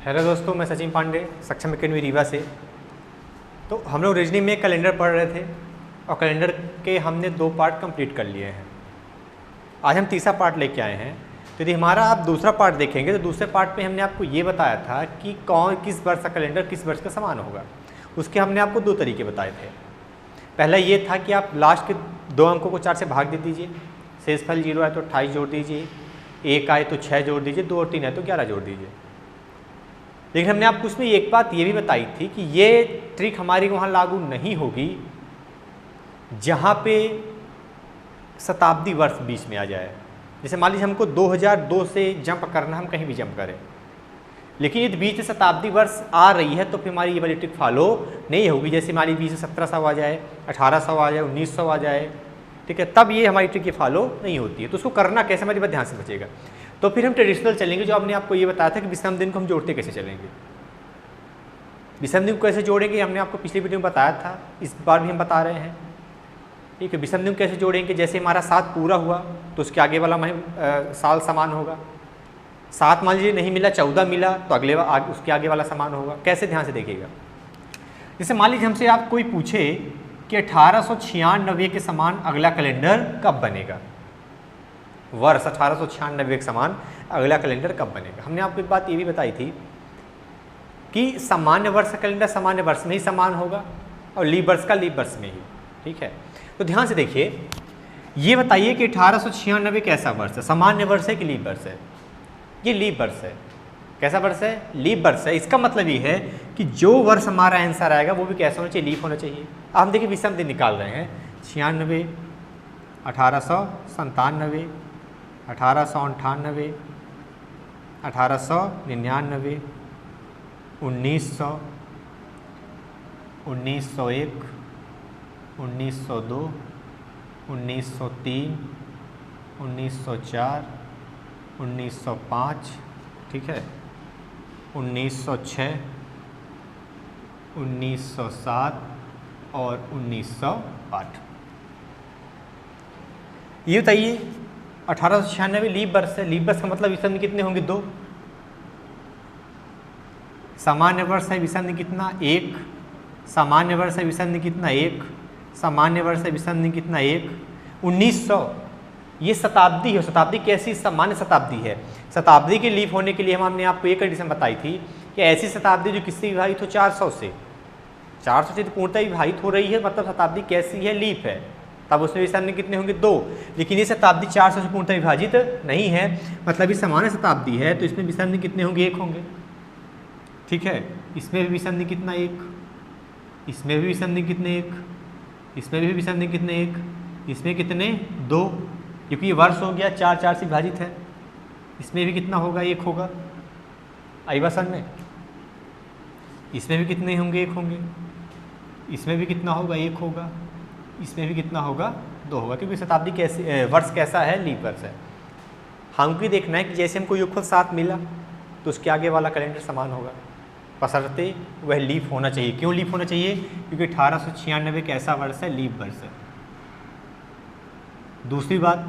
Hello दोस्तों, मैं सचिन पांडे सक्षम एकेडमी रीवा से। तो हम लोग रीजनिंग में कैलेंडर पढ़ रहे थे और कैलेंडर के हमने 2 पार्ट कंप्लीट कर लिए हैं। आज हम तीसरा पार्ट लेके आए हैं। तो यदि हमारा आप दूसरा पार्ट देखेंगे तो दूसरे पार्ट में हमने आपको ये बताया था कि किस वर्ष का कैलेंडर किस वर्ष का समान होगा। उसके हमने आपको 2 तरीके बताए थे। पहला ये था कि आप लास्ट के 2 अंकों को 4 से भाग दे दीजिए, शेषफल 0 आए तो 28 जोड़ दीजिए, 1 आए तो 6 जोड़ दीजिए, 2 और 3 आए तो 11 जोड़ दीजिए। लेकिन हमने आपको उसमें एक बात ये भी बताई थी कि ये ट्रिक हमारी वहाँ लागू नहीं होगी जहाँ पे शताब्दी वर्ष बीच में आ जाए। जैसे मान लीजिए हमको 2002 से जंप करना, हम कहीं भी जंप करें, लेकिन यदि बीच में शताब्दी वर्ष आ रही है तो फिर हमारी ये वाली ट्रिक फॉलो नहीं होगी। जैसे मान लीजिए बीच में 1700 आ जाए, 1800 आ जाए, 1900 आ जाए, ठीक है, तब ये हमारी ट्रिक फॉलो नहीं होती है। तो उसको करना कैसे, हमारी बात ध्यान से बचेगा। तो फिर हम ट्रेडिशनल चलेंगे, जो आपने आपको ये बताया था कि विषम दिन को हम जोड़ते कैसे चलेंगे। विषम दिन को कैसे जोड़ेंगे हमने आपको पिछली वीडियो में बताया था, इस बार भी हम बता रहे हैं। ठीक है, विषम दिन को कैसे जोड़ेंगे, जैसे हमारा 7 पूरा हुआ तो उसके आगे वाला साल समान होगा। 7 मान लीजिए नहीं मिला, 14 मिला तो उसके आगे वाला समान होगा। कैसे, ध्यान से देखिएगा। जैसे मान लीजिए हमसे आप कोई पूछे कि 1896 के समान अगला कैलेंडर कब बनेगा, वर्ष 1896 के समान अगला कैलेंडर कब बनेगा। हमने आपको एक बात ये भी बताई थी कि सामान्य वर्ष का कैलेंडर सामान्य वर्ष में ही समान होगा और लीप वर्ष का लीप वर्ष में ही। ठीक है, तो ध्यान से देखिए, ये बताइए कि 1896 कैसा वर्ष है, सामान्य वर्ष है कि लीप वर्ष है। ये लीप वर्ष है। कैसा वर्ष है, लीप वर्ष है। इसका मतलब ये है कि जो वर्ष हमारा आंसर आएगा वो भी कैसा होना चाहिए, लीप होना चाहिए। अब हम देखिए विषम दिन निकाल रहे हैं, 96, 1897, 1898, 1899, 1900, 1901, 1902, 1903, 1904, 1905, ठीक है, 1906, 1907 और 1908। ये बताइए 1896 लीप वर्ष है। लीप वर्ष का मतलब विषम दिन कितने होंगे, 2। सामान्य वर्ष है विषम दिन कितना, 1। सामान्य वर्ष है विषम दिन कितना, 1। सामान्य वर्ष है विषम दिन कितना, 1। 1900 ये शताब्दी है। शताब्दी कैसी, सामान्य शताब्दी है। शताब्दी के लीप होने के लिए हमने आपको एक कंडीशन बताई थी कि ऐसी शताब्दी जो किससे विभाजित हो, 400 से। 400 से पूर्णतः विभाजित हो रही है, मतलब शताब्दी कैसी है, लीप है। तब उसमें विषम दिन कितने होंगे, 2। लेकिन ये शताब्दी 400 से पूर्णतः विभाजित नहीं है, मतलब ये सामान्य शताब्दी है, तो इसमें विषम दिन कितने होंगे, 1 होंगे। ठीक है, इसमें भी विषम दिन कितना, 1। इसमें भी विषम दिन कितने, 1। इसमें भी विषम दिन कितने, 1। इसमें कितने, 2, क्योंकि ये वर्ष हो गया, 4 4 से विभाजित है। इसमें भी कितना होगा, 1 होगा। आई बात समझ में। इसमें भी कितने होंगे, 1 होंगे। इसमें भी कितना होगा, 1 होगा। इसमें भी कितना होगा, 2 होगा, क्योंकि शताब्दी कैसे, वर्ष कैसा है, लीप वर्ष है। हमको देखना है कि जैसे हमको योगफल 7 मिला तो उसके आगे वाला कैलेंडर समान होगा, बशर्ते वह लीप होना चाहिए। क्यों लीप होना चाहिए, क्योंकि 1896 कैसा वर्ष है, लीप वर्ष है। दूसरी बात,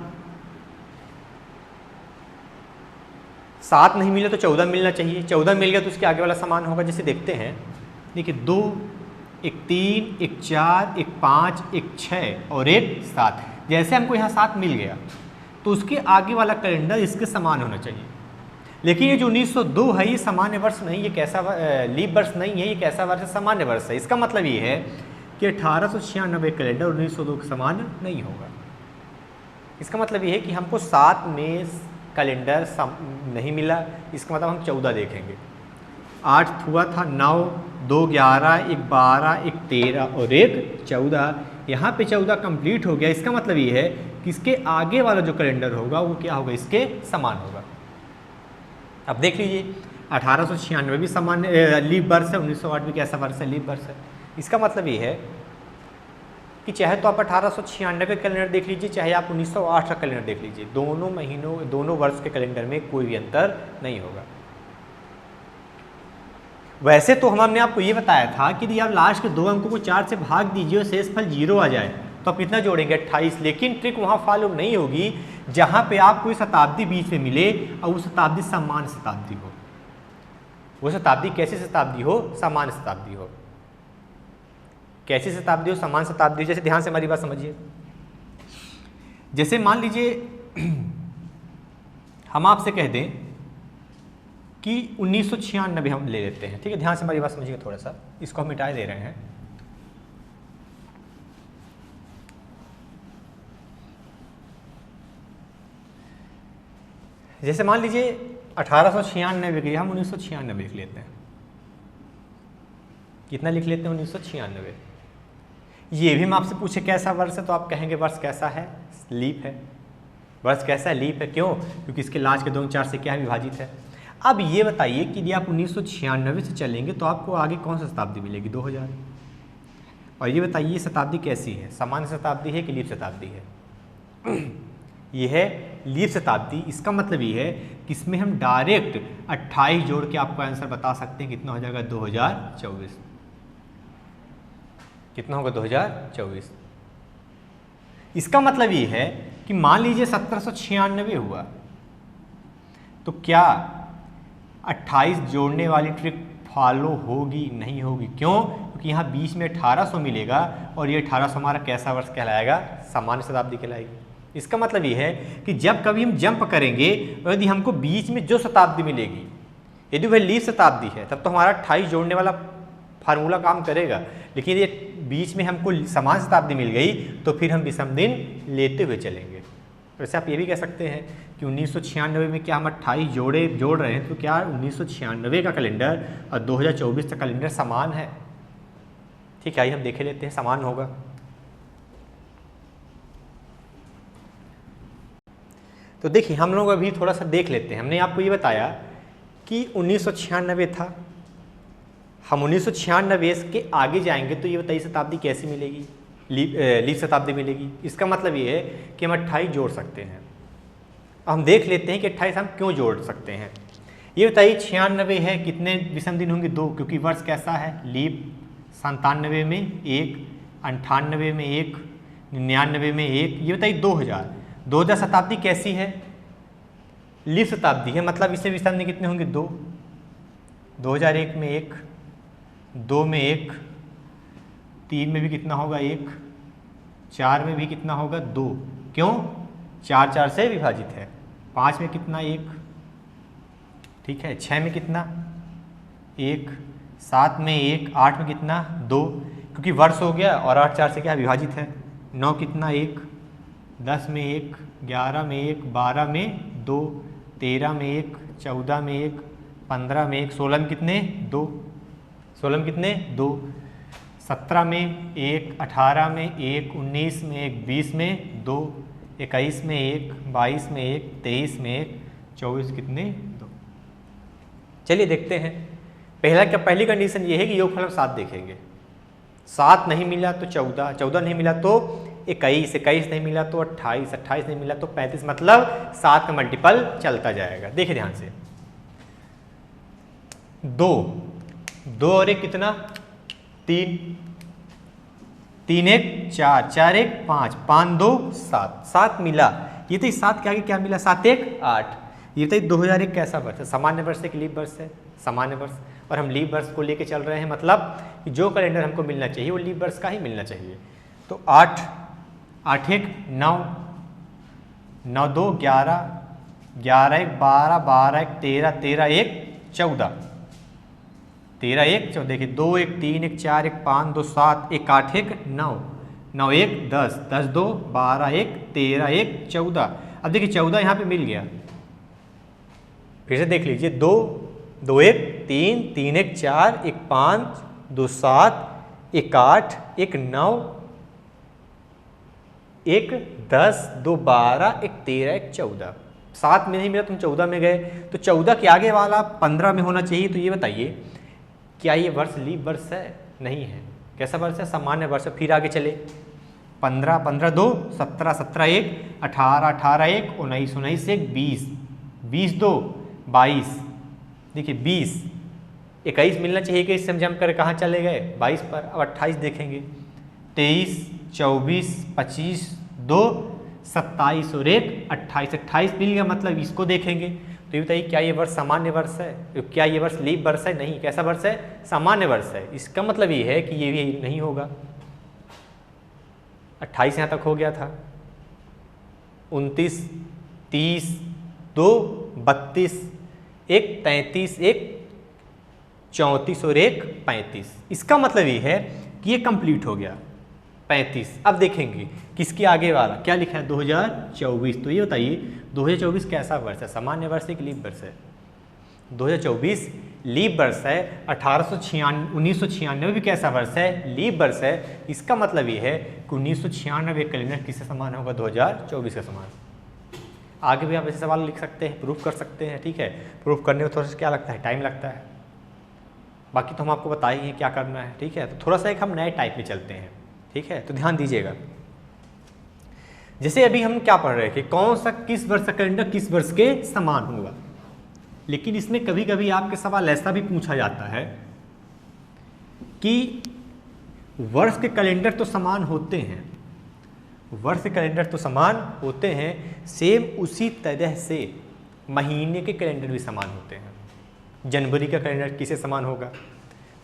7 नहीं मिला तो 14 मिलना चाहिए। 14 मिल गया तो उसके आगे वाला समान होगा। जैसे देखते हैं, देखिए 2, 1 3, 1 4, 1 5, 1 6 और 1 7। जैसे हमको यहाँ 7 मिल गया तो उसके आगे वाला कैलेंडर इसके समान होना चाहिए। लेकिन ये जो 1902 है ये सामान्य वर्ष नहीं, ये कैसा लीप वर्ष नहीं है, ये कैसा वर्ष है, सामान्य वर्ष है। इसका मतलब ये है कि 1896 कैलेंडर 1902 के समान नहीं होगा। इसका मतलब ये है कि हमको 7 में कैलेंडर नहीं मिला, इसका मतलब हम 14 देखेंगे। 8 हुआ था, 9, 2 11, 1 12, 1 13 और 1 14। यहाँ पे 14 कंप्लीट हो गया। इसका मतलब ये है कि इसके आगे वाला जो कैलेंडर होगा वो क्या होगा, इसके समान होगा। अब देख लीजिए, 1896 भी सामान्य लीप वर्ष है, 1908 भी कैसा वर्ष है, लीप वर्ष है। इसका मतलब ये है कि चाहे तो आप 1896 का कैलेंडर देख लीजिए, चाहे आप 1908 का कैलेंडर देख लीजिए, दोनों महीनों, दोनों वर्ष के कैलेंडर में कोई भी अंतर नहीं होगा। वैसे तो हमने आपको ये बताया था कि यदि आप लास्ट के 2 अंकों को 4 से भाग दीजिए और शेषफल 0 आ जाए तो आप कितना जोड़ेंगे, 28। लेकिन ट्रिक वहाँ फॉलो नहीं होगी जहाँ पे आप कोई शताब्दी बीच में मिले और वो शताब्दी समान शताब्दी हो। वो शताब्दी कैसी शताब्दी हो? सामान्य शताब्दी हो। कैसी शताब्दी हो? सामान्य शताब्दी। जैसे ध्यान से हमारी बात समझिए, जैसे मान लीजिए हम आपसे कह दें कि 1996 हम ले लेते हैं, ठीक है? ध्यान से हमारी बात समझिए थोड़ा सा, इसको हम मिटाए दे रहे हैं। जैसे मान लीजिए 1896 गई, हम 1996 लिख लेते हैं। कितना लिख लेते हैं? 1996। ये भी हम आपसे पूछे कैसा वर्ष है, तो आप कहेंगे वर्ष कैसा है? लीप है। वर्ष कैसा है? लीप है। क्यों? क्योंकि इसके लास्ट के 2 4 से क्या विभाजित है। अब ये बताइए कि यदि आप 1996 से चलेंगे तो आपको आगे कौन सी शताब्दी मिलेगी? 2000। और ये बताइए शताब्दी कैसी है? सामान्य शताब्दी है कि लीप शताब्दी है? ये है लीप शताब्दी। इसका मतलब ये है कि इसमें हम डायरेक्ट 28 जोड़ के आपको आंसर बता सकते हैं। कितना हो जाएगा? 2024। कितना होगा? 2024। इसका मतलब ये है कि मान लीजिए 1796 हुआ, तो क्या 28 जोड़ने वाली ट्रिक फॉलो होगी? नहीं होगी। क्यों? क्योंकि यहाँ बीच में 1800 मिलेगा और ये 1800 हमारा कैसा वर्ष कहलाएगा? सामान्य शताब्दी कहलाएगी। इसका मतलब ये है कि जब कभी हम जंप करेंगे और यदि हमको बीच में जो शताब्दी मिलेगी, यदि वह लीप शताब्दी है, तब तो हमारा 28 जोड़ने वाला फार्मूला काम करेगा। लेकिन ये बीच में हमको समान शताब्दी मिल गई तो फिर हम विषम दिन लेते हुए चलेंगे। वैसे आप ये भी कह सकते हैं कि 1996 में क्या हम 28 जोड़ रहे हैं, तो क्या 1996 का कैलेंडर और 2024 का कैलेंडर समान है? ठीक है, आइए हम देखे लेते हैं समान होगा। तो देखिए हम लोग अभी थोड़ा सा देख लेते हैं। हमने आपको ये बताया कि 1996 था, हम 1996 के आगे जाएंगे तो ये बताइए शताब्दी कैसी मिलेगी? लीप शताब्दी मिलेगी। इसका मतलब ये है कि हम 28 जोड़ सकते हैं। हम देख लेते हैं कि 28 हम क्यों जोड़ सकते हैं। ये बताइए 96 है, कितने विषम दिन होंगे? 2, क्योंकि वर्ष कैसा है? लीप। 97 में 1, 98 में 1, 99 में 1। ये बताइए 2000। 2000 शताब्दी कैसी है? लीप शताब्दी है, मतलब इससे विषम दिन कितने होंगे? 2। 2001 में 1, 2 में 1, 3 में भी कितना होगा? 1, 4 में भी कितना होगा? 2। क्यों? 4 4 से विभाजित है। 5 में कितना? 1। ठीक है। 6 में कितना? 1। 7 में 1। 8 में कितना? 2, क्योंकि वर्ष हो गया और 8 4 से क्या विभाजित है? 9 कितना? 1। 10 में 1, 11 में 1, 12 में 2, 13 में 1, 14 में 1, 15 में 1, 16 में कितने? 2। 16 में कितने? 2। 17 में 1, 18 में 1, 19 में 1, 20 में 2, 21 में 1, 22 में 1, 23 में 1, 24 कितने? 2। चलिए देखते हैं। पहली कंडीशन ये है कि योगफल हम 7 देखेंगे। 7 नहीं मिला तो 14, 14 नहीं मिला तो 21, 21 नहीं मिला तो 28, 28 नहीं मिला तो 35, मतलब 7 का मल्टीपल चलता जाएगा। देखिए ध्यान से, 2 और 1 कितना? 3, 3 1 4, 4 1 5, 5 2 7, 7 मिला। ये तो 7 के आगे क्या मिला? 7 1 8। ये तो 2001 कैसा वर्ष है? सामान्य वर्ष है कि लीप वर्ष है? सामान्य वर्ष। और हम लीप वर्ष को लेके चल रहे हैं, मतलब कि जो कैलेंडर हमको मिलना चाहिए वो लीप वर्ष का ही मिलना चाहिए। तो 8, 8 1 9, 9 2 11, 11 1 12, 12 1 13, 13 1 14, 13 1 14। देखिए 2 1 3 1 4 1 5 2 7 1 8 1 9, 9 1 10, 10 2 12 1 13 1 14। अब देखिए 14 यहाँ पे मिल गया। फिर से देख लीजिए, 2 2 1 3, 3 1 4, 1 5 2 7, 1 8 1 9, 1 10 2 12, 1 13 1 14। 7 में नहीं मिला तुम 14 में गए, तो 14 के आगे वाला 15 में होना चाहिए। तो ये बताइए क्या ये वर्ष लीप वर्ष है? नहीं है। कैसा वर्ष है? सामान्य वर्ष। फिर आगे चले, 15 15 2 17, 17 1 18, 18 1 19, 19 1 20, 20 2 22। देखिए 20, 21 मिलना चाहिए। 21 से हम जंप कर कहाँ चले गए? 22 पर। अब 28 देखेंगे, 23 24 25 2 27 और 1 28, 28 मिल गया, मतलब इसको देखेंगे तो ये बताइए क्या ये वर्ष सामान्य वर्ष है? क्या ये वर्ष लीप वर्ष है? नहीं। कैसा वर्ष है? सामान्य वर्ष है। इसका मतलब ये है कि ये भी नहीं होगा। 28 यहाँ तक हो गया था, 29, 30, 2 32, एक 33, एक 34 और एक 35। इसका मतलब ये है कि ये कंप्लीट हो गया 35। अब देखेंगे किसके आगे वाला क्या लिखा है 2024। तो ये बताइए 2024 कैसा वर्ष है? सामान्य वर्ष है कि लीप वर्ष है? 2024 लीप वर्ष है। 1996 भी कैसा वर्ष है? लीप वर्ष है। इसका मतलब ये है कि 1996 कैलेंडर किससे समान होगा? 2024 के समान। आगे भी आप ऐसे सवाल लिख सकते हैं, प्रूफ कर सकते हैं, ठीक है। प्रूफ करने में थोड़ा सा क्या लगता है? टाइम लगता है। बाकी तो हम आपको बताए ही हैं क्या करना है, ठीक है। तो थोड़ा सा एक हम नए टाइप में चलते हैं, ठीक है। तो ध्यान दीजिएगा, जैसे अभी हम क्या पढ़ रहे थे, कौन सा किस वर्ष का कैलेंडर किस वर्ष के समान होगा। लेकिन इसमें कभी कभी आपके सवाल ऐसा भी पूछा जाता है कि वर्ष के कैलेंडर तो समान होते हैं, वर्ष के कैलेंडर तो समान होते हैं, सेम उसी तरह से महीने के कैलेंडर भी समान होते हैं। जनवरी का कैलेंडर किससे समान होगा?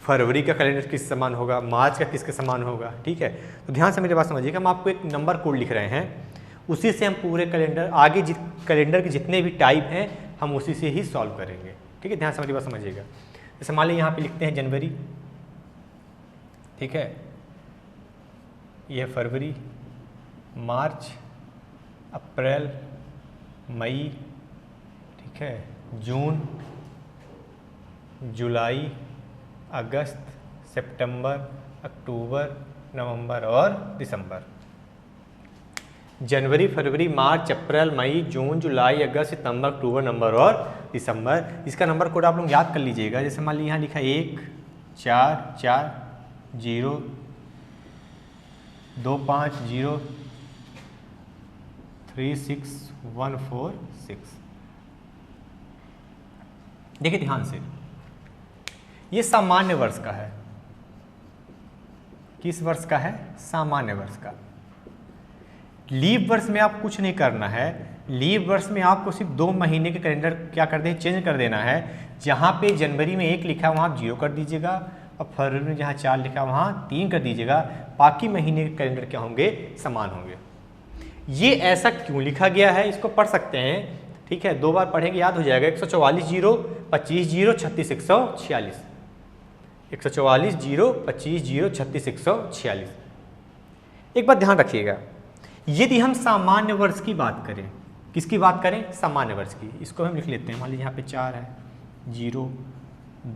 फरवरी का कैलेंडर किससे समान होगा? मार्च का किसके समान होगा? ठीक है। तो ध्यान से मेरी बात समझिएगा, हम आपको एक नंबर कोड लिख रहे हैं, उसी से हम पूरे कैलेंडर आगे कैलेंडर के जितने भी टाइप हैं हम उसी से ही सॉल्व करेंगे, ठीक है। ध्यान से मेरी बात समझिएगा। जैसे मान लीजिए यहाँ पे लिखते हैं जनवरी, ठीक है, यह फरवरी, मार्च, अप्रैल, मई, ठीक है, जून, जुलाई, अगस्त, सितंबर, अक्टूबर, नवंबर और दिसंबर। जनवरी, फरवरी, मार्च, अप्रैल, मई, जून, जुलाई, अगस्त, सितंबर, अक्टूबर, नवंबर और दिसंबर। इसका नंबर कोड आप लोग याद कर लीजिएगा। जैसे मान लीजिए यहाँ लिखा 1 4 4 0 2 5 0 3 6 1 4 6। देखिए ध्यान से, ये सामान्य वर्ष का है। किस वर्ष का है? सामान्य वर्ष का। लीप वर्ष में आप कुछ नहीं करना है। लीप वर्ष में आपको सिर्फ 2 महीने के कैलेंडर क्या कर दें? चेंज कर देना है। जहाँ पे जनवरी में 1 लिखा है वहाँ आप 0 कर दीजिएगा, और फरवरी में जहाँ 4 लिखा है वहाँ 3 कर दीजिएगा। बाकी महीने के कैलेंडर क्या होंगे? समान होंगे। ये ऐसा क्यों लिखा गया है इसको पढ़ सकते हैं, ठीक है। 2 बार पढ़ेंगे याद हो जाएगा। 144 0 25 0 36 146, 144 0 25 0 36 146। एक बात ध्यान रखिएगा, यदि हम सामान्य वर्ष की बात करें, किसकी बात करें? सामान्य वर्ष की। इसको हम लिख लेते हैं। मान लीजिए यहाँ पे 4 है, 0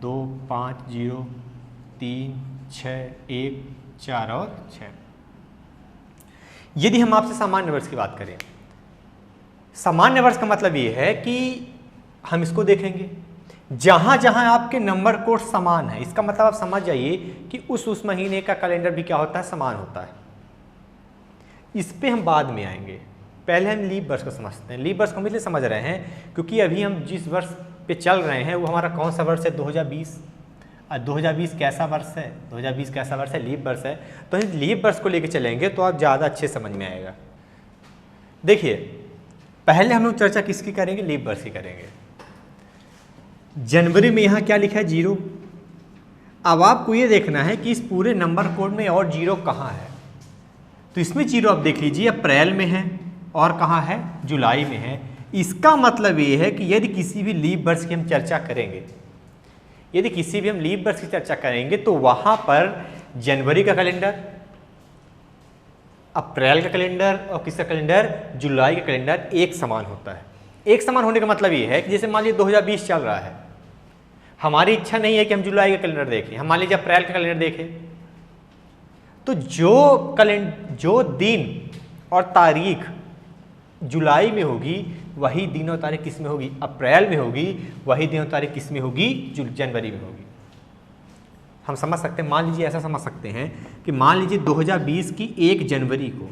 2 5 0 3 6 1 4 और 6। यदि हम आपसे सामान्य वर्ष की बात करें, सामान्य वर्ष का मतलब ये है कि हम इसको देखेंगे जहां जहां आपके नंबर कोड समान है। इसका मतलब आप समझ जाइए कि उस महीने का कैलेंडर भी क्या होता है? समान होता है। इस पे हम बाद में आएंगे, पहले हम लीप वर्ष को समझते हैं। लीप वर्ष को हम इसलिए समझ रहे हैं क्योंकि अभी हम जिस वर्ष पे चल रहे हैं वो हमारा कौन सा वर्ष है? 2020। और 2020 कैसा वर्ष है? 2020 कैसा वर्ष है? लीप वर्ष है। तो लीप वर्ष को लेके चलेंगे तो आप ज़्यादा अच्छे समझ में आएगा। देखिए पहले हम लोग चर्चा किसकी करेंगे? लीप वर्ष की करेंगे। जनवरी में यहाँ क्या लिखा है? 0। अब आपको ये देखना है कि इस पूरे नंबर कोड में और 0 कहाँ है। तो इसमें 0 आप देख लीजिए अप्रैल में है और कहाँ है? जुलाई में है। इसका मतलब ये है कि यदि किसी भी लीप वर्ष की हम चर्चा करेंगे, यदि किसी भी हम लीप वर्ष की चर्चा करेंगे तो वहाँ पर जनवरी का कैलेंडर, अप्रैल का कैलेंडर और किसका कैलेंडर? जुलाई का कैलेंडर एक समान होता है। एक समान होने का मतलब ये है कि जैसे मान लीजिए 2020 चल रहा है, हमारी इच्छा नहीं है कि हम जुलाई का कैलेंडर देखें, हम मान लीजिए अप्रैल का कैलेंडर देखें, तो जो दिन और तारीख जुलाई में होगी वही दिन और तारीख किस में होगी? अप्रैल में होगी। वही दिन और तारीख किस में होगी? जनवरी में होगी। हम समझ सकते हैं, मान लीजिए ऐसा समझ सकते हैं कि मान लीजिए 2020 की 1 जनवरी को,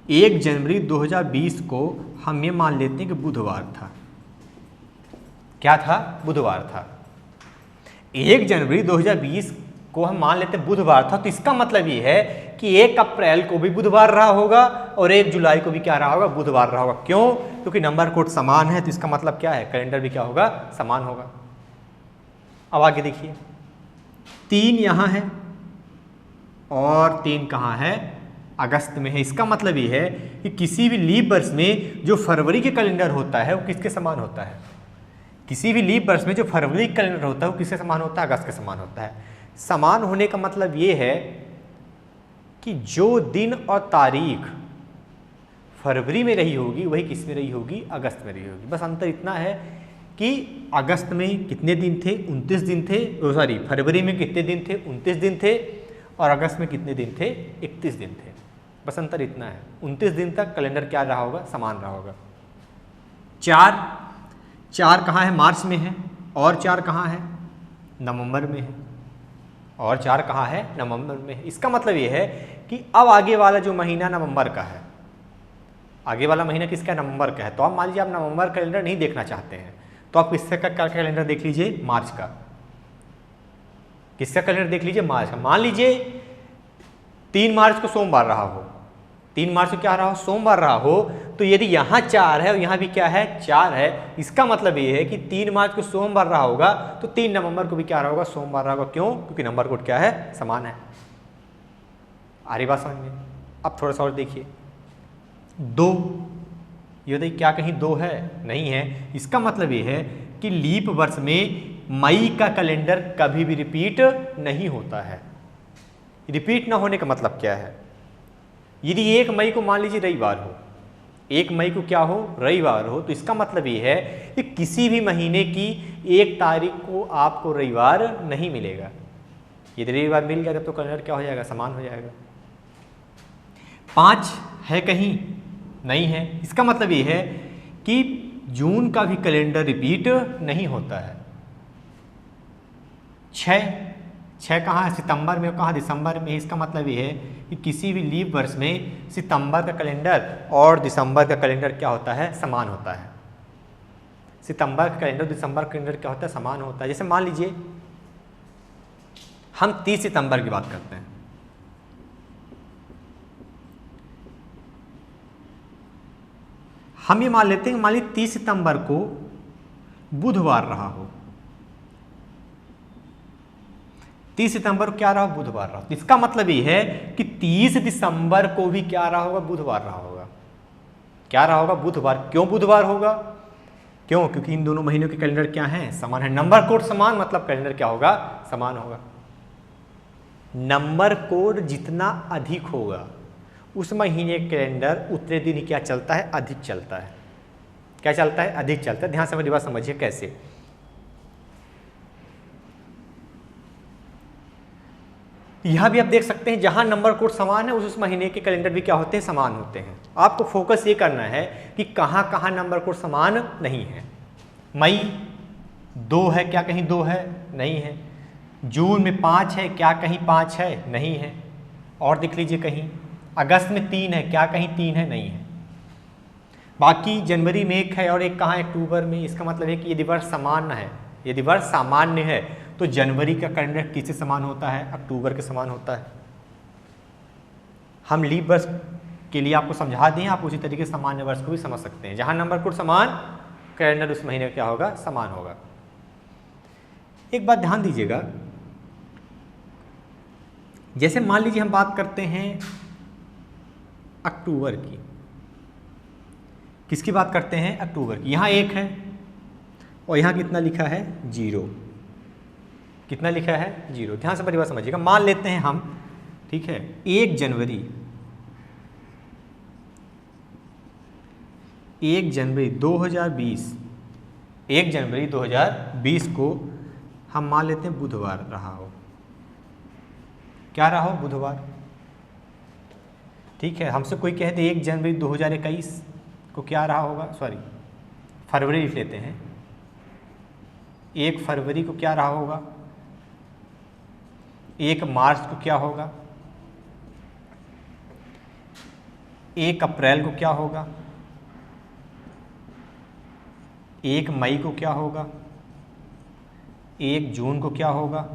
1 जनवरी 2020 को हम ये मान लेते हैं कि बुधवार था। क्या था? बुधवार था। 1 जनवरी 2020 को हम मान लेते हैं बुधवार था। तो इसका मतलब ये है कि 1 अप्रैल को भी बुधवार रहा होगा और 1 जुलाई को भी क्या रहा होगा, बुधवार रहा होगा। क्यों? क्योंकि नंबर कोड समान है, तो इसका मतलब क्या है, कैलेंडर भी क्या होगा, समान होगा। अब आगे देखिए, 3 यहाँ है और 3 कहाँ है, अगस्त में है। इसका मतलब ये है कि किसी भी लीप वर्ष में जो फरवरी के कैलेंडर होता है वो किसके समान होता है, किसी भी लीप वर्ष में जो फरवरी का कैलेंडर होता है वो किसके समान होता है, अगस्त के समान होता है। समान होने का मतलब ये है कि जो दिन और तारीख फरवरी में रही होगी वही किस में रही होगी, अगस्त में रही होगी। बस अंतर इतना है कि अगस्त में कितने दिन थे, 29 दिन थे, सॉरी फरवरी में कितने दिन थे, 29 दिन थे, और अगस्त में कितने दिन थे, 31 दिन थे। बस अंतर इतना है। 29 दिन तक कैलेंडर क्या रहा होगा, समान रहा होगा। 4 कहाँ है, मार्च में है, और 4 कहाँ है, नवंबर में है, और 4 कहाँ है, नवंबर में है। इसका मतलब ये है कि अब आगे वाला जो महीना नवंबर का है, आगे वाला महीना किसका है, नवंबर का है। तो आप मान लीजिए आप नवंबर कैलेंडर नहीं देखना चाहते हैं तो आप किससे का कैलेंडर देख लीजिए, मार्च का। किसका कैलेंडर देख लीजिए, मार्च का। मान लीजिए 3 मार्च को सोमवार रहा हो, 3 मार्च को क्या रहा हो, सोमवार रहा हो, तो यदि यहाँ 4 है और यहाँ भी क्या है, 4 है, इसका मतलब ये है कि 3 मार्च को सोमवार रहा होगा तो 3 नवंबर को भी क्या रहा होगा, सोमवार रहा होगा। क्यों? क्योंकि नंबर कोड क्या है, समान है। आ रही बात समझ में? अब थोड़ा सा और देखिए, 2, ये देखिए क्या कहीं 2 है, नहीं है। इसका मतलब ये है कि लीप वर्ष में मई का कैलेंडर कभी भी रिपीट नहीं होता है। रिपीट ना होने का मतलब क्या है, यदि 1 मई को मान लीजिए रविवार हो, 1 मई को क्या हो, रविवार हो, तो इसका मतलब ये है कि किसी भी महीने की 1 तारीख को आपको रविवार नहीं मिलेगा। यदि रविवार मिल गया तब तो कैलेंडर क्या हो जाएगा, समान हो जाएगा। 5 है कहीं, नहीं है। इसका मतलब ये है कि जून का भी कैलेंडर रिपीट नहीं होता है। 6 कहाँ है, सितंबर में, कहाँ, दिसंबर में। इसका मतलब ये है कि किसी भी लीप वर्ष में सितंबर का कैलेंडर और दिसंबर का कैलेंडर क्या होता है, समान होता है। सितंबर का कैलेंडर, दिसंबर का कैलेंडर क्या होता है, समान होता है। जैसे मान लीजिए हम 30 सितंबर की बात करते हैं, हम ये मान लेते हैं, मान लीजिए 30 सितंबर को बुधवार रहा हो, 30 सितंबर को क्या रहा, बुधवार रहा। तो इसका मतलब ये है कि 30 दिसंबर को भी क्या रहा होगा, बुधवार रहा होगा। क्या रहा होगा, बुधवार। क्यों बुधवार होगा, क्यों? क्योंकि इन दोनों महीनों के कैलेंडर क्या हैं, समान है। नंबर कोड समान मतलब कैलेंडर क्या होगा, समान होगा। नंबर कोड जितना अधिक होगा उस महीने का कैलेंडर उतने दिन ही क्या चलता है, अधिक चलता है। क्या चलता है, अधिक चलता है। ध्यान से मेरी बात समझिए कैसे। यहां भी आप देख सकते हैं जहां नंबर कोड समान है उस महीने के कैलेंडर भी क्या होते हैं, समान होते हैं। आपको फोकस ये करना है कि कहां कहां नंबर कोड समान नहीं है। मई 2 है, क्या कहीं 2 है, नहीं है। जून में 5 है, क्या कहीं 5 है, नहीं है। और देख लीजिए कहीं अगस्त में 3 है, क्या कहीं 3 है, नहीं है। बाकी जनवरी में 1 है और 1 कहाँ है, अक्टूबर में। इसका मतलब है कि यदि वर्ष समान है, यदि वर्ष सामान्य है तो जनवरी का कैलेंडर किससे समान होता है, अक्टूबर के समान होता है। हम लीप वर्ष के लिए आपको समझा दें, आप उसी तरीके से सामान्य वर्ष को भी समझ सकते हैं। जहां नंबर कोड समान, कैलेंडर उस महीने क्या होगा, समान होगा। एक बात ध्यान दीजिएगा, जैसे मान लीजिए हम बात करते हैं अक्टूबर की, किसकी बात करते हैं, अक्टूबर की। यहाँ 1 है और यहाँ कितना लिखा है, 0। कितना लिखा है, 0। ध्यान से मेरी बात समझिएगा। मान लेते हैं हम, ठीक है, 1 जनवरी 2020, 1 जनवरी 2020 को हम मान लेते हैं बुधवार रहा हो। क्या रहा हो, बुधवार। ठीक है, हमसे कोई कहते 1 जनवरी 2021 को क्या रहा होगा, सॉरी फरवरी लिख लेते हैं। 1 फरवरी को क्या रहा होगा, 1 मार्च को क्या होगा, 1 अप्रैल को क्या होगा, 1 मई को क्या होगा, 1 जून को क्या होगा,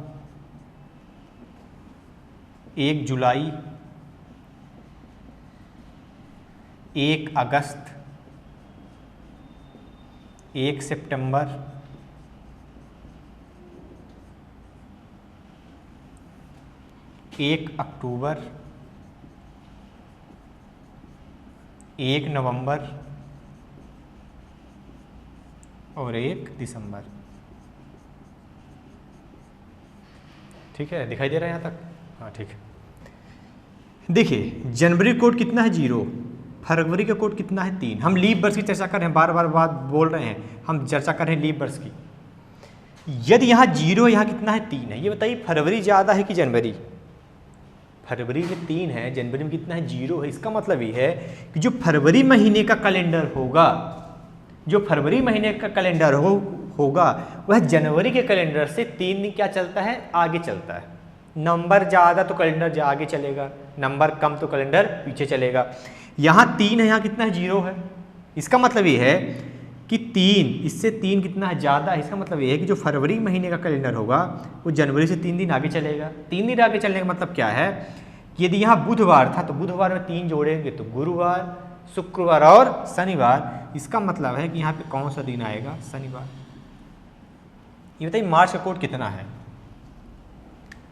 1 जुलाई, 1 अगस्त, 1 सितंबर, 1 अक्टूबर, 1 नवंबर और 1 दिसंबर। ठीक है, दिखाई दे रहा है यहाँ तक? हाँ ठीक है। देखिए जनवरी कोड कितना है 0, फरवरी का कोड कितना है 3। हम लीप वर्ष की चर्चा कर रहे हैं, बार बार बात बोल रहे हैं, हम चर्चा कर रहे हैं लीप वर्ष की। यदि यहाँ 0 यहाँ कितना है 3 है, ये बताइए फरवरी ज़्यादा है कि जनवरी? फरवरी में 3 है, जनवरी में कितना है 0 है। इसका मतलब ये है कि जो फरवरी महीने का कैलेंडर होगा, जो फरवरी महीने का कैलेंडर होगा वह जनवरी के कैलेंडर से 3 दिन क्या चलता है, आगे चलता है। नंबर ज़्यादा तो कैलेंडर आगे चलेगा, नंबर कम तो कैलेंडर पीछे चलेगा। यहाँ 3 है, यहाँ कितना है 0 है। इसका मतलब ये है कि 3, इससे 3 कितना है ज़्यादा है। इसका मतलब ये है कि जो फरवरी महीने का कैलेंडर होगा वो जनवरी से 3 दिन आगे चलेगा। 3 दिन आगे चलने का मतलब क्या है कि यदि यहाँ बुधवार था तो बुधवार में 3 जोड़ेंगे तो गुरुवार, शुक्रवार और शनिवार। इसका मतलब है कि यहाँ पे कौन सा दिन आएगा, शनिवार। ये बताइए मार्च का कोड कितना है?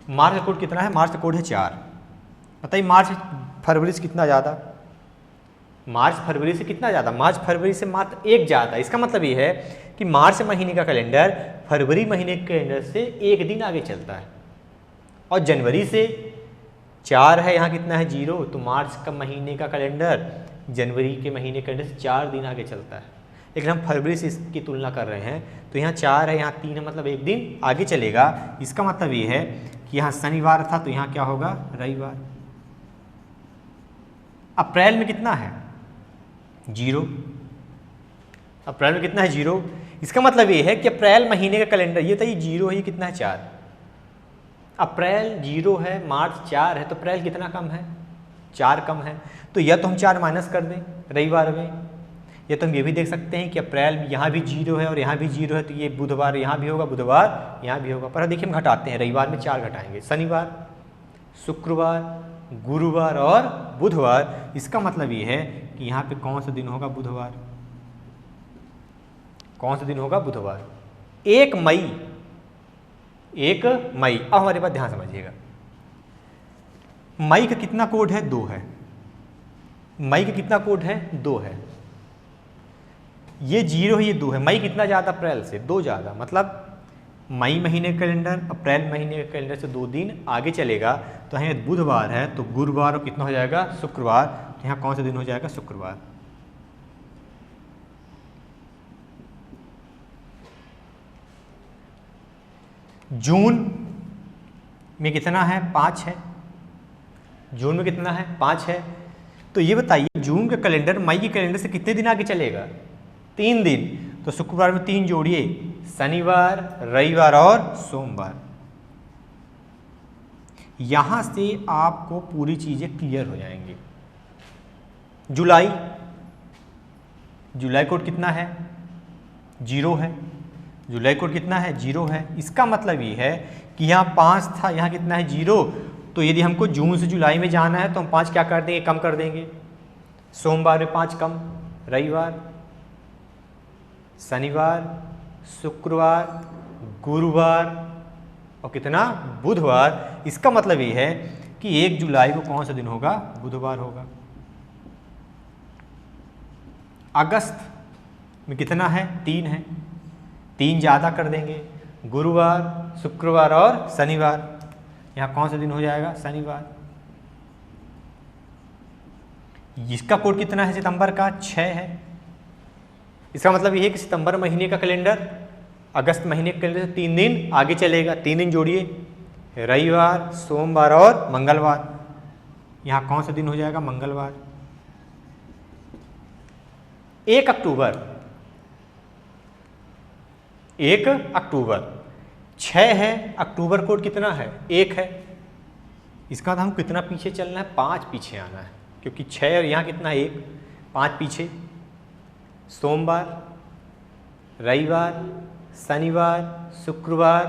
मार्च का कोड कितना है? मार्च का कोड है 4। बताइए मार्च फरवरी से कितना ज़्यादा? मार्च फरवरी से कितना ज़्यादा? मार्च फरवरी से मात्र 1 ज़्यादा। इसका मतलब ये है कि मार्च महीने का कैलेंडर फरवरी महीने के कैलेंडर से 1 दिन आगे चलता है। और जनवरी से 4 है, यहाँ कितना है 0, तो मार्च का महीने का कैलेंडर जनवरी के महीने के कैलेंडर से 4 दिन आगे चलता है। लेकिन हम फरवरी से इसकी तुलना कर रहे हैं तो यहाँ 4 है, यहाँ 3 है, मतलब 1 दिन आगे चलेगा। इसका मतलब ये है कि यहाँ शनिवार था तो यहाँ क्या होगा, रविवार। अप्रैल में कितना है 0, अप्रैल में कितना है 0। इसका मतलब ये है कि अप्रैल महीने का कैलेंडर, ये था ये 0 है, ये कितना है 4। अप्रैल 0 है, मार्च 4 है, तो अप्रैल कितना कम है, 4 कम है। तो यह तो हम 4 माइनस कर दें रविवार में। या तो हम ये भी देख सकते हैं कि अप्रैल में यहाँ भी 0 है और यहाँ भी 0 है, तो ये बुधवार यहाँ भी होगा, बुधवार यहाँ भी होगा। पर देखिए हम घटाते हैं, रविवार में 4 घटाएंगे, शनिवार, शुक्रवार, गुरुवार और बुधवार। इसका मतलब ये है कि यहाँ पे कौन सा दिन होगा, बुधवार। कौन सा दिन होगा, बुधवार। 1 मई, 1 मई। अब हमारे पास ध्यान समझिएगा, मई का कितना कोड है, 2 है। मई का कितना कोड है, 2 है। ये 0 है, ये 2 है। मई कितना ज़्यादा अप्रैल से, 2 ज़्यादा। मतलब मई महीने का कैलेंडर अप्रैल महीने के कैलेंडर से 2 दिन आगे चलेगा। तो यहाँ बुधवार है तो गुरुवार और कितना हो जाएगा, शुक्रवार। तो यहाँ कौन सा दिन हो जाएगा, शुक्रवार। जून में कितना है, 5 है। जून में कितना है, 5 है। तो ये बताइए जून का कैलेंडर मई के कैलेंडर से कितने दिन आगे चलेगा, 3 दिन। तो शुक्रवार में 3 जोड़िए, शनिवार, रविवार और सोमवार। यहां से आपको पूरी चीजें क्लियर हो जाएंगी। जुलाई, जुलाई कोड कितना है, 0 है। जुलाई कोड कितना है, 0 है। इसका मतलब ये है कि यहाँ 5 था, यहाँ कितना है, 0। तो यदि हमको जून से जुलाई में जाना है तो हम 5 क्या कर देंगे, कम कर देंगे। सोमवार में 5 कम, रविवार, शनिवार, शुक्रवार, गुरुवार और कितना, बुधवार। इसका मतलब ये है कि 1 जुलाई को कौन सा दिन होगा, बुधवार होगा। अगस्त में कितना है, 3 है। 3 ज़्यादा कर देंगे, गुरुवार, शुक्रवार और शनिवार। यहाँ कौन सा दिन हो जाएगा, शनिवार। इसका कोड कितना है, सितंबर का 6 है। इसका मतलब ये है कि सितंबर महीने का कैलेंडर अगस्त महीने के कैलेंडर से 3 दिन आगे चलेगा। 3 दिन जोड़िए, रविवार, सोमवार और मंगलवार। यहाँ कौन सा दिन हो जाएगा, मंगलवार। 1 अक्टूबर, 1 अक्टूबर 6 है। अक्टूबर कोड कितना है, 1 है। इसका मतलब हम कितना पीछे चलना है, 5 पीछे आना है, क्योंकि 6 और यहाँ कितना 1, 5 पीछे। सोमवार, रविवार, शनिवार, शुक्रवार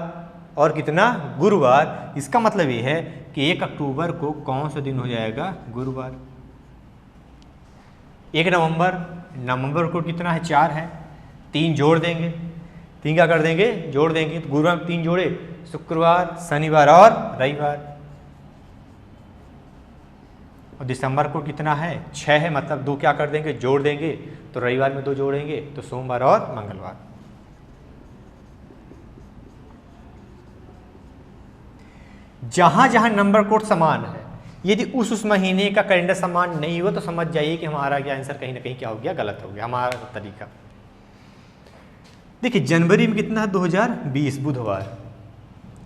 और कितना, गुरुवार। इसका मतलब ये है कि 1 अक्टूबर को कौन सा दिन हो जाएगा, गुरुवार। 1 नवंबर, नवंबर कोड कितना है 4 है, 3 जोड़ देंगे, 3 क्या कर देंगे जोड़ देंगे, तो गुरुवार में 3 जोड़े, शुक्रवार, शनिवार और रविवार। और दिसंबर को कितना है 6 है, मतलब 2 क्या कर देंगे जोड़ देंगे, तो रविवार में 2 जोड़ेंगे तो सोमवार और मंगलवार। जहां जहां नंबर कोड समान है, यदि उस महीने का कैलेंडर समान नहीं हुआ तो समझ जाइए कि हमारा क्या आंसर कहीं ना कहीं क्या हो गया, गलत हो गया हमारा तरीका। देखिए जनवरी में कितना है 2020 बुधवार,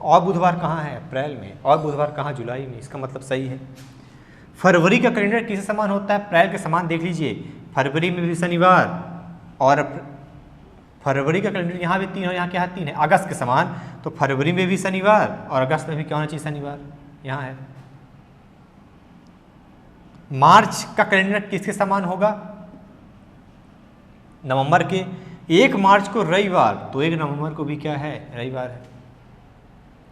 और बुधवार कहाँ है अप्रैल में, और बुधवार कहाँ जुलाई में, इसका मतलब सही है। फरवरी का कैलेंडर किससे समान होता है, अप्रैल के समान, देख लीजिए फरवरी में भी शनिवार, और फरवरी का कैलेंडर यहाँ भी 3 और यहाँ क्या है 3 है, अगस्त के समान, तो फरवरी में भी शनिवार और अगस्त में भी क्या होना चाहिए शनिवार, यहाँ है। मार्च का कैलेंडर किसके समान होगा, नवंबर के, 1 मार्च को रविवार, तो 1 नवंबर को भी क्या है रविवार है।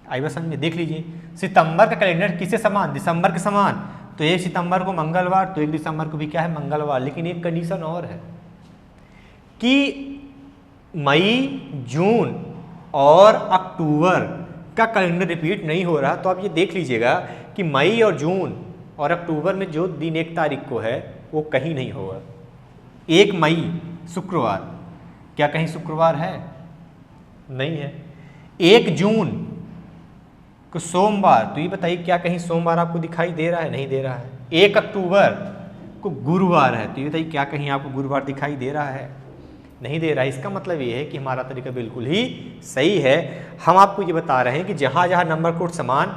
आई बात समझ में, देख लीजिए सितंबर का कैलेंडर किससे समान, दिसंबर के समान, तो 1 सितंबर को मंगलवार, तो 1 दिसंबर को भी क्या है मंगलवार। लेकिन एक कंडीशन और है कि मई, जून और अक्टूबर का कैलेंडर रिपीट नहीं हो रहा, तो आप ये देख लीजिएगा कि मई और जून और अक्टूबर में जो दिन 1 तारीख को है वो कहीं नहीं होगा। 1 मई शुक्रवार, क्या कहीं शुक्रवार है, नहीं है। 1 जून को सोमवार, तो ये बताइए क्या कहीं सोमवार आपको दिखाई दे रहा है, नहीं दे रहा है। 1 अक्टूबर को गुरुवार है, तो ये बताइए क्या कहीं आपको गुरुवार दिखाई दे रहा है, नहीं दे रहा है। इसका मतलब ये है कि हमारा तरीका बिल्कुल ही सही है। हम आपको ये बता रहे हैं कि जहाँ जहाँ नंबर कोड समान,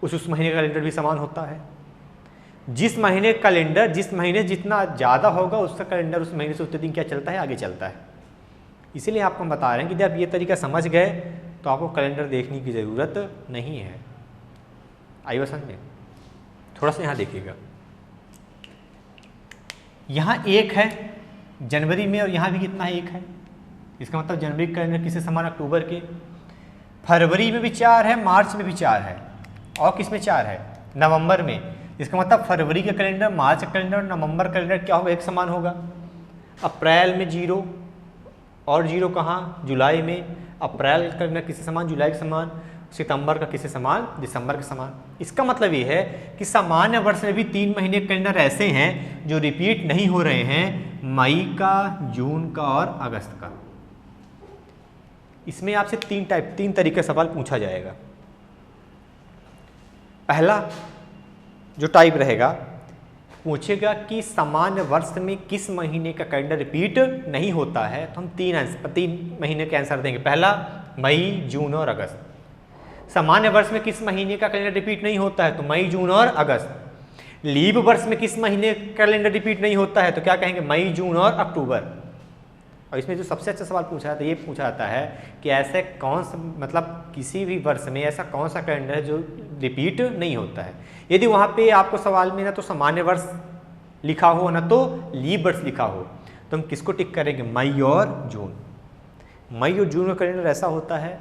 उस महीने का कैलेंडर भी समान होता है। जिस महीने कैलेंडर जिस महीने जितना ज़्यादा होगा उसका कैलेंडर उस महीने से उतने दिन क्या चलता है, आगे चलता है। इसीलिए आपको हम बता रहे हैं कि जब ये तरीका समझ गए तो आपको कैलेंडर देखने की ज़रूरत नहीं है। आइए समझ में, थोड़ा सा यहाँ देखिएगा, यहाँ 1 है जनवरी में और यहाँ भी कितना है 1 है, इसका मतलब जनवरी का कैलेंडर किससे समान, अक्टूबर के। फरवरी में भी 4 है, मार्च में भी 4 है, और किस में 4 है, नवंबर में। इसका मतलब फरवरी का कैलेंडर, मार्च का कैलेंडर, नवंबर का कैलेंडर क्या होगा, एक समान होगा। अप्रैल में 0 और 0 कहाँ, जुलाई में। अप्रैल का कैलेंडर किससे समान, जुलाई के समान। सितंबर का किससे समान, दिसंबर के समान। इसका मतलब ये है कि सामान्य वर्ष में भी 3 महीने कैलेंडर ऐसे हैं जो रिपीट नहीं हो रहे हैं, मई का, जून का और अगस्त का। इसमें आपसे 3 तरीके सवाल पूछा जाएगा। पहला जो टाइप रहेगा, पूछेगा कि सामान्य वर्ष में किस महीने का कैलेंडर रिपीट नहीं होता है, तो हम 3 महीने के आंसर देंगे। पहला मई, जून और अगस्त। सामान्य वर्ष में किस महीने का कैलेंडर रिपीट नहीं होता है, तो मई, जून और अगस्त। लीप वर्ष में किस महीने कैलेंडर रिपीट नहीं होता है, तो क्या कहेंगे, मई, जून और अक्टूबर। और इसमें जो सबसे अच्छा सवाल पूछा जाता है, ये पूछा जाता है कि ऐसे कौन सा, मतलब किसी भी वर्ष में ऐसा कौन सा कैलेंडर है जो रिपीट नहीं होता है। यदि वहाँ पे आपको सवाल में ना तो सामान्य वर्ष लिखा हो ना तो लीप वर्ष लिखा हो, तो हम किसको टिक करेंगे, मई और जून। मई और जून का कैलेंडर ऐसा होता है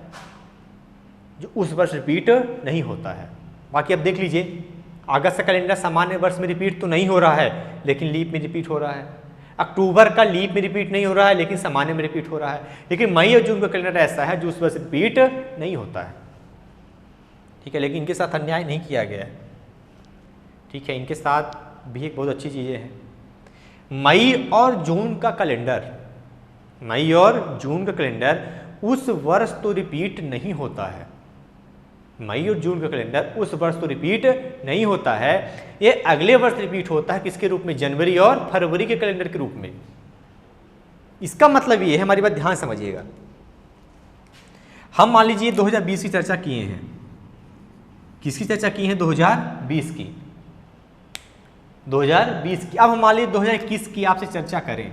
जो उस वर्ष रिपीट नहीं होता है। बाकी अब देख लीजिए, अगस्त का कैलेंडर सामान्य वर्ष में रिपीट तो नहीं हो रहा है लेकिन लीप में रिपीट हो रहा है। अक्टूबर का लीप में रिपीट नहीं हो रहा है लेकिन सामान्य में रिपीट हो रहा है। लेकिन मई और जून का कैलेंडर ऐसा है जो उस वर्ष रिपीट नहीं होता है। ठीक है, लेकिन इनके साथ अन्याय नहीं किया गया है। ठीक है, इनके साथ भी एक बहुत अच्छी चीज़ें हैं। मई और जून का कैलेंडर, मई और जून का कैलेंडर उस वर्ष तो रिपीट नहीं होता है। मई और जून का कैलेंडर उस वर्ष तो रिपीट नहीं होता है, ये अगले वर्ष रिपीट होता है। किसके रूप में, जनवरी और फरवरी के कैलेंडर के रूप में। इसका मतलब ये है, हमारी बात ध्यान समझिएगा, हम मान लीजिए 2020 की चर्चा किए हैं। किसकी चर्चा की है, 2020 की, 2020 की। अब हम मान लीजिए 2021 की आपसे चर्चा करें,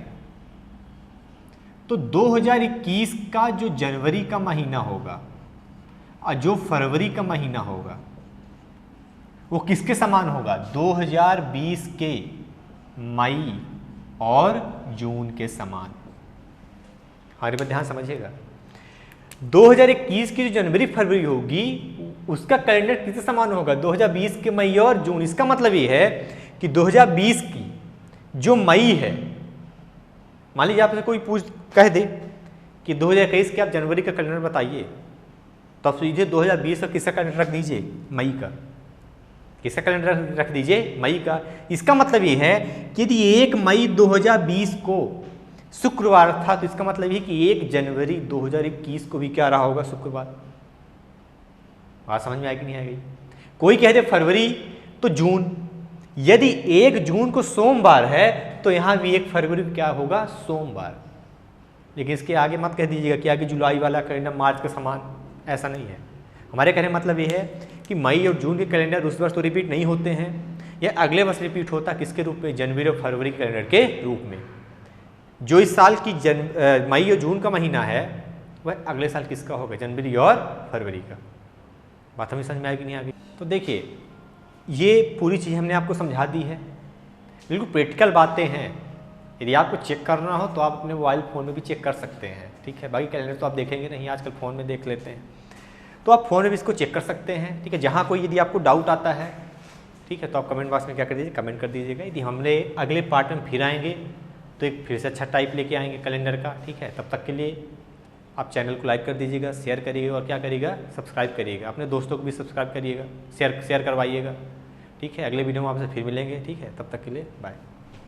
तो 2021 का जो जनवरी का महीना होगा और जो फरवरी का महीना होगा वो किसके समान होगा, 2020 के मई और जून के समान। हमारी बात ध्यान समझिएगा, 2021 की जो जनवरी फरवरी होगी उसका कैलेंडर किससे समान होगा, 2020 के मई और जून। इसका मतलब ये है कि 2020 की जो मई है, मान लीजिए आपसे कोई कह दे कि 2021 के आप जनवरी का कैलेंडर बताइए, तो आप सीधे 2020 का किसका कैलेंडर रख दीजिए, मई का। किसका कैलेंडर रख दीजिए, मई का। इसका मतलब ये है कि यदि 1 मई 2020 को शुक्रवार था, तो इसका मतलब ये कि 1 जनवरी 2021 को भी क्या रहा होगा, शुक्रवार। बात समझ में आई कि नहीं आई? कोई कह दे फरवरी तो जून, यदि 1 जून को सोमवार है तो यहाँ भी 1 फरवरी को क्या होगा, सोमवार। लेकिन इसके आगे मत कह दीजिएगा कि आगे जुलाई वाला कैलेंडर मार्च के समान, ऐसा नहीं है। हमारे कहने का मतलब ये है कि मई और जून के कैलेंडर उस वर्ष तो रिपीट नहीं होते हैं, यह अगले वर्ष रिपीट होता किसके रूप में, जनवरी और फरवरी कैलेंडर के रूप में। जो इस साल की मई और जून का महीना है वह अगले साल किसका होगा, जनवरी और फरवरी का। बात हमें समझ में आएगी नहीं आगे? तो देखिए ये पूरी चीज़ हमने आपको समझा दी है, बिल्कुल प्रैक्टिकल बातें हैं। यदि आपको चेक करना हो तो आप अपने मोबाइल फ़ोन में भी चेक कर सकते हैं, ठीक है। बाकी कैलेंडर तो आप देखेंगे नहीं, आजकल फ़ोन में देख लेते हैं, तो आप फ़ोन में भी इसको चेक कर सकते हैं, ठीक है। जहाँ कोई यदि आपको डाउट आता है, ठीक है, तो आप कमेंट बॉक्स में क्या कर दीजिए, कमेंट कर दीजिएगा। यदि हमने अगले पार्ट में फिर आएंगे तो एक फिर से अच्छा टाइप लेके आएंगे कैलेंडर का, ठीक है। तब तक के लिए आप चैनल को लाइक कर दीजिएगा, शेयर करिएगा और क्या करिएगा, सब्सक्राइब करिएगा। अपने दोस्तों को भी सब्सक्राइब करिएगा, शेयर करवाइएगा, ठीक है। अगले वीडियो में आपसे फिर मिलेंगे, ठीक है। तब तक के लिए बाय।